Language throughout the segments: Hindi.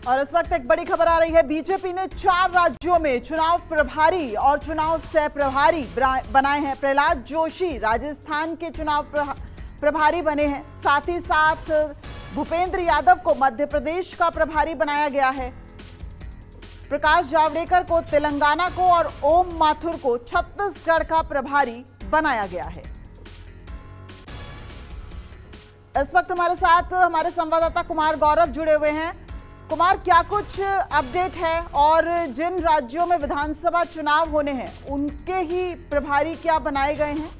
और इस वक्त एक बड़ी खबर आ रही है। बीजेपी ने 4 राज्यों में चुनाव प्रभारी और चुनाव सह प्रभारी बनाए हैं। प्रहलाद जोशी राजस्थान के चुनाव प्रभारी बने हैं। साथ ही साथ भूपेंद्र यादव को मध्य प्रदेश का प्रभारी बनाया गया है। प्रकाश जावड़ेकर को तेलंगाना को और ओम माथुर को छत्तीसगढ़ का प्रभारी बनाया गया है। इस वक्त हमारे साथ हमारे संवाददाता कुमार गौरव जुड़े हुए हैं। कुमार, क्या कुछ अपडेट है और जिन राज्यों में विधानसभा चुनाव होने हैं उनके ही प्रभारी क्या बनाए गए हैं?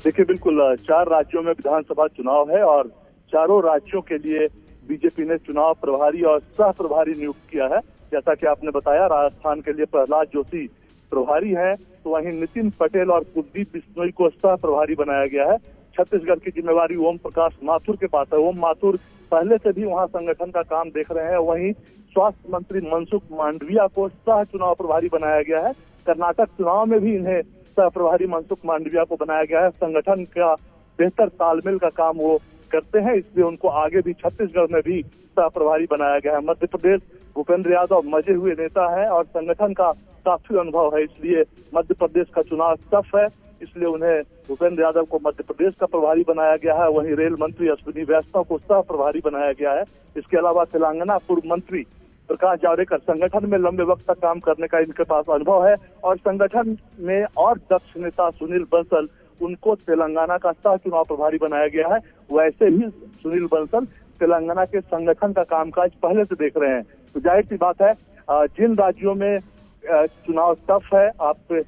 देखिए, बिल्कुल 4 राज्यों में विधानसभा चुनाव है और चारों राज्यों के लिए बीजेपी ने चुनाव प्रभारी और सह प्रभारी नियुक्त किया है। जैसा कि आपने बताया, राजस्थान के लिए प्रहलाद जोशी प्रभारी हैं, तो वहीं नितिन पटेल और कुलदीप बिश्नोई को सह प्रभारी बनाया गया है। छत्तीसगढ़ की जिम्मेवारी ओम प्रकाश माथुर के पास है। ओम माथुर पहले से भी वहां संगठन का काम देख रहे हैं। वहीं स्वास्थ्य मंत्री मनसुख मांडविया को सह चुनाव प्रभारी बनाया गया है। कर्नाटक चुनाव में भी इन्हें सह प्रभारी मनसुख मांडविया को बनाया गया है। संगठन का बेहतर तालमेल का काम वो करते हैं, इसलिए उनको आगे भी छत्तीसगढ़ में भी सह प्रभारी बनाया गया है। मध्य प्रदेश भूपेंद्र यादव मजे हुए नेता है और संगठन का काफी अनुभव है, इसलिए मध्य प्रदेश का चुनाव टफ है, इसलिए उन्हें भूपेंद्र यादव को मध्य प्रदेश का प्रभारी बनाया गया है। वहीं रेल मंत्री अश्विनी वैष्णव को सह प्रभारी बनाया गया है। इसके अलावा तेलंगाना पूर्व मंत्री प्रकाश जावड़ेकर संगठन में लंबे वक्त तक काम करने का इनके पास अनुभव है और संगठन में और दक्ष नेता सुनील बंसल, उनको तेलंगाना का सह चुनाव प्रभारी बनाया गया है। वैसे ही सुनील बंसल तेलंगाना के संगठन का कामकाज पहले से देख रहे हैं। तो जाहिर सी बात है, जिन राज्यों में चुनाव टफ है, आप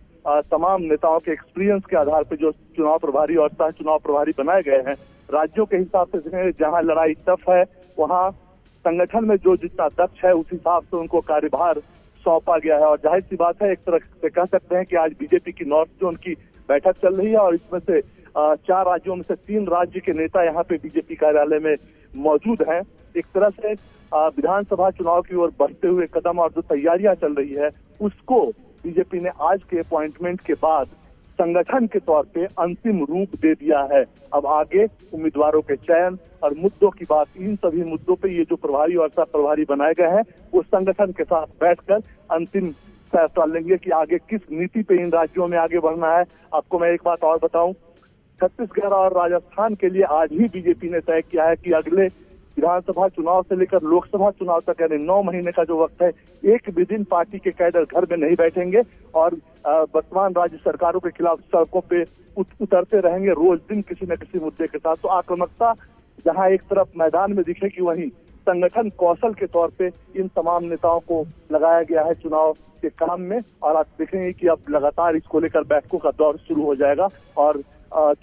तमाम नेताओं के एक्सपीरियंस के आधार पर जो चुनाव प्रभारी और सह चुनाव प्रभारी बनाए गए हैं, राज्यों के हिसाब से जहां लड़ाई टफ है वहां संगठन में जो जितना दक्ष है उस हिसाब से उनको कार्यभार सौंपा गया है। और जाहिर सी बात है, एक तरह से कह सकते हैं कि आज बीजेपी की नॉर्थ जोन की बैठक चल रही है और इसमें से 4 राज्यों में से 3 राज्य के नेता यहाँ पे बीजेपी कार्यालय में मौजूद हैं। एक तरह से विधानसभा चुनाव की ओर बढ़ते हुए कदम और जो तैयारियां चल रही है उसको बीजेपी ने आज के अपॉइंटमेंट के बाद संगठन के तौर पे अंतिम रूप दे दिया है। अब आगे उम्मीदवारों के चयन और मुद्दों की बात, इन सभी मुद्दों पे ये जो प्रभारी और सह प्रभारी बनाए गए हैं वो संगठन के साथ बैठकर अंतिम फैसला लेंगे कि आगे किस नीति पे इन राज्यों में आगे बढ़ना है। आपको मैं एक बात और बताऊं, छत्तीसगढ़ और राजस्थान के लिए आज ही बीजेपी ने तय किया है कि अगले विधानसभा चुनाव से लेकर लोकसभा चुनाव तक यानी 9 महीने का जो वक्त है, एक भी दिन पार्टी के कैडर घर में नहीं बैठेंगे और वर्तमान राज्य सरकारों के खिलाफ सड़कों पे उतरते रहेंगे रोज दिन किसी न किसी मुद्दे के साथ। तो आक्रामकता जहां एक तरफ मैदान में दिखेगी, वहीं संगठन कौशल के तौर पे इन तमाम नेताओं को लगाया गया है चुनाव के काम में। और आप देखेंगे कि अब लगातार इसको लेकर बैठकों का दौर शुरू हो जाएगा और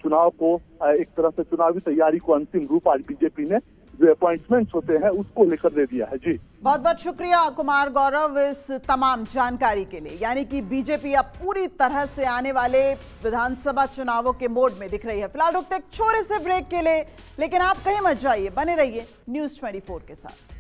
चुनाव को एक तरह से चुनावी तैयारी को अंतिम रूप आज बीजेपी ने जो अपॉइंटमेंट्स होते हैं उसको लेकर दे दिया है। जी बहुत बहुत शुक्रिया कुमार गौरव इस तमाम जानकारी के लिए। यानी कि बीजेपी अब पूरी तरह से आने वाले विधानसभा चुनावों के मोड में दिख रही है। फिलहाल रुकते एक छोटे से ब्रेक के लिए, लेकिन आप कहीं मत जाइए, बने रहिए न्यूज़ 24 के साथ।